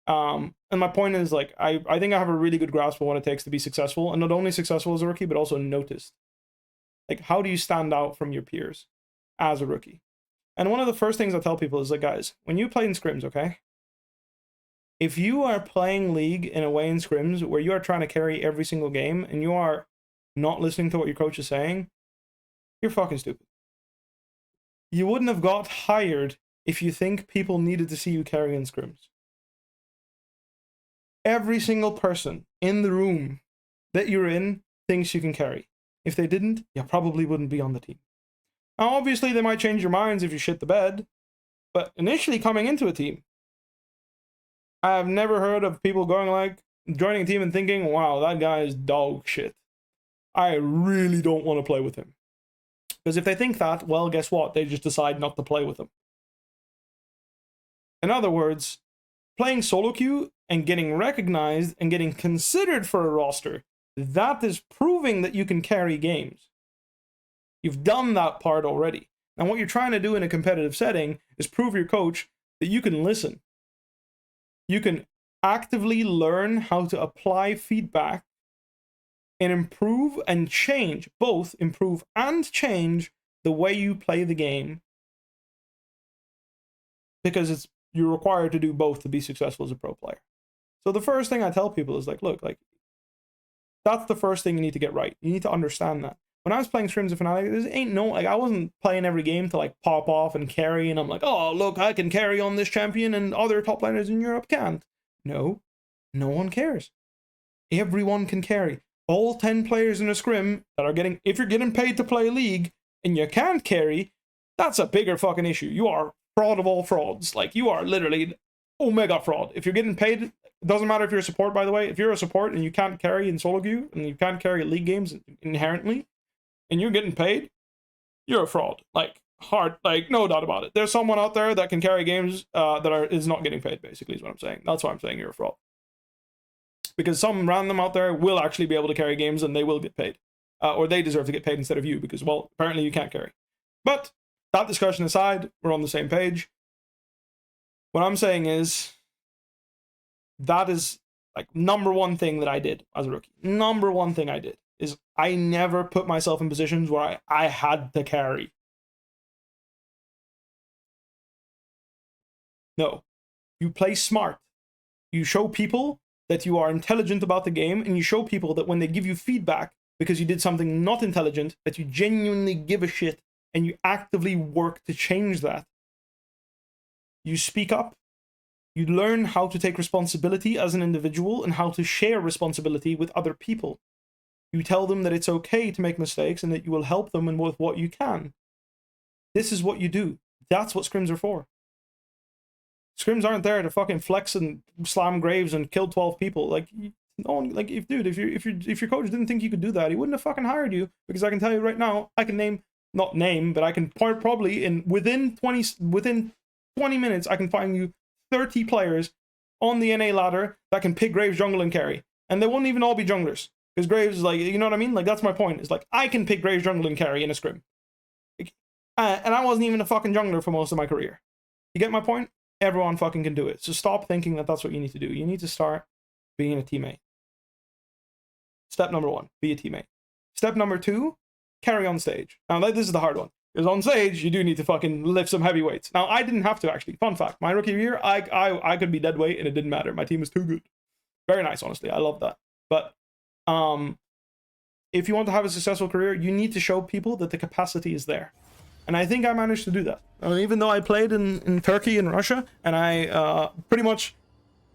And my point is, like, I think I have a really good grasp of what it takes to be successful, and not only successful as a rookie, but also noticed. Like, how do you stand out from your peers as a rookie? And one of the first things I tell people is, like, guys, when you play in scrims, okay? If you are playing League in a way in scrims where you are trying to carry every single game and you are not listening to what your coach is saying, you're fucking stupid. You wouldn't have got hired if you think people needed to see you carry in scrims. Every single person in the room that you're in thinks you can carry. If they didn't, you probably wouldn't be on the team. Now, obviously, they might change your minds if you shit the bed, but initially coming into a team, I've never heard of people going like, joining a team and thinking, wow, that guy is dog shit. I really don't want to play with him. Because if they think that, well, guess what? They just decide not to play with him. In other words, playing solo queue and getting recognized and getting considered for a roster, that is proving that you can carry games. You've done that part already. And what you're trying to do in a competitive setting is prove your coach that you can listen. You can actively learn how to apply feedback and improve and change, both improve and change the way you play the game. Because you're required to do both to be successful as a pro player. So the first thing I tell people is like, look, like, that's the first thing you need to get right. You need to understand that. When I was playing scrims and Fnatic, there ain't no, like, I wasn't playing every game to like pop off and carry, and I'm like, oh, look, I can carry on this champion and other top laners in Europe can't. No, no one cares. Everyone can carry. All 10 players in a scrim that are getting, if you're getting paid to play League and you can't carry, that's a bigger fucking issue. You are fraud of all frauds. Like, you are literally omega fraud. If you're getting paid, it doesn't matter if you're a support, by the way. If you're a support and you can't carry in solo queue and you can't carry League games inherently, and you're getting paid, you're a fraud. Like, hard, like, no doubt about it. There's someone out there that can carry games that is not getting paid, basically, is what I'm saying. That's why I'm saying you're a fraud. Because some random out there will actually be able to carry games and they will get paid. Or they deserve to get paid instead of you because, well, apparently you can't carry. But that discussion aside, we're on the same page. What I'm saying is, that is like number one thing that I did as a rookie. Number one thing I did is I never put myself in positions where I had to carry. No. You play smart. You show people that you are intelligent about the game, and you show people that when they give you feedback because you did something not intelligent, that you genuinely give a shit and you actively work to change that. You speak up. You learn how to take responsibility as an individual and how to share responsibility with other people. You tell them that it's okay to make mistakes and that you will help them with what you can. This is what you do. That's what scrims are for. Scrims aren't there to fucking flex and slam graves and kill 12 people. Like, no one, like, if your coach didn't think you could do that, he wouldn't have fucking hired you. Because I can tell you right now, I can not name, but I can probably within 20 minutes, I can find you 30 players on the NA ladder that can pick Graves jungle and carry. And they won't even all be junglers. Because Graves is like, you know what I mean? Like, that's my point. It's like, I can pick Graves jungle and carry in a scrim. And I wasn't even a fucking jungler for most of my career. You get my point? Everyone fucking can do it. So stop thinking that that's what you need to do. You need to start being a teammate. Step number one, be a teammate. Step number two, carry on stage. Now, this is the hard one. Because on stage, you do need to fucking lift some heavy weights. Now, I didn't have to, actually. Fun fact, my rookie year, I could be dead weight and it didn't matter. My team was too good. Very nice, honestly. I love that. But if you want to have a successful career, you need to show people that the capacity is there. And I think I managed to do that. Even though I played in Turkey and Russia, and I pretty much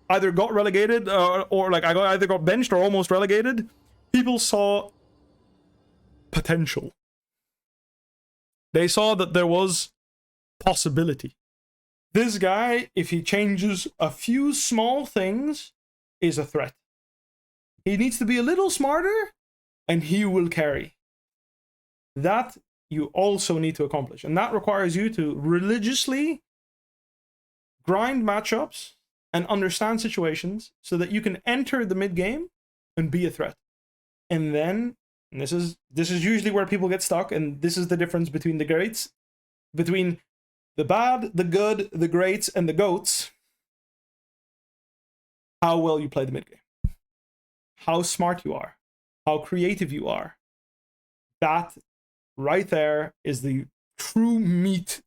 either got relegated or like I either got benched or almost relegated, people saw potential. They saw that there was possibility. This guy, if he changes a few small things, is a threat. He needs to be a little smarter, and he will carry. That you also need to accomplish. And that requires you to religiously grind matchups and understand situations so that you can enter the mid game and be a threat. And then, and this is usually where people get stuck, and this is the difference between the greats, between the bad, the good, the greats, and the goats. how well you play the mid game, how smart you are, how creative you are. That right there is the true meat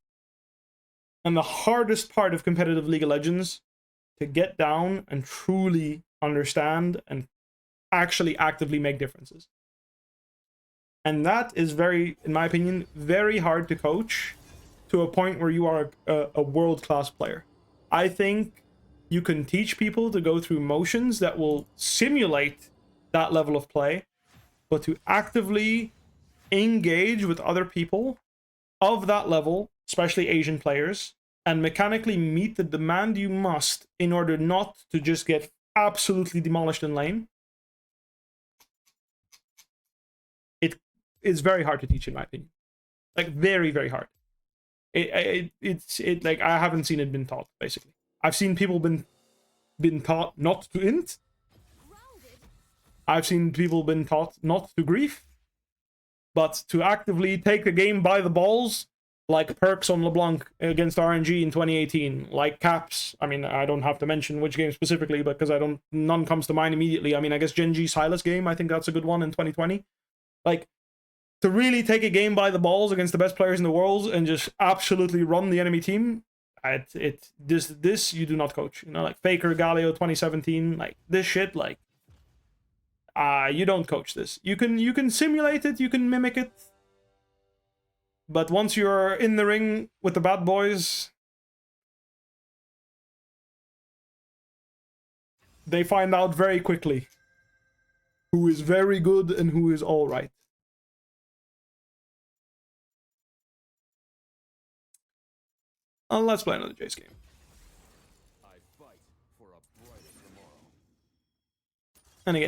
and the hardest part of competitive League of Legends to get down and truly understand and actually actively make differences. And that is very, in my opinion, very hard to coach to a point where you are a world-class player. I think you can teach people to go through motions that will simulate that level of play, but to actively engage with other people of that level, especially Asian players, and mechanically meet the demand you must in order not to just get absolutely demolished in lane, it is very hard to teach, in my opinion. Like, very, very hard. It's like, I haven't seen it been taught, basically. I've seen people been taught not to int. I've seen people been taught not to grief, but to actively take the game by the balls, like Perks on LeBlanc against RNG in 2018, like Caps. I mean, I don't have to mention which game specifically, because none comes to mind immediately. I mean, I guess Genji Silas game, I think that's a good one in 2020. Like, to really take a game by the balls against the best players in the world and just absolutely run the enemy team, this you do not coach. You know, like Faker Galio 2017, like this shit, like you don't coach this. You can simulate it, you can mimic it, but once you're in the ring with the bad boys, they find out very quickly who is very good and who is all right. Let's play another Jace game. And again,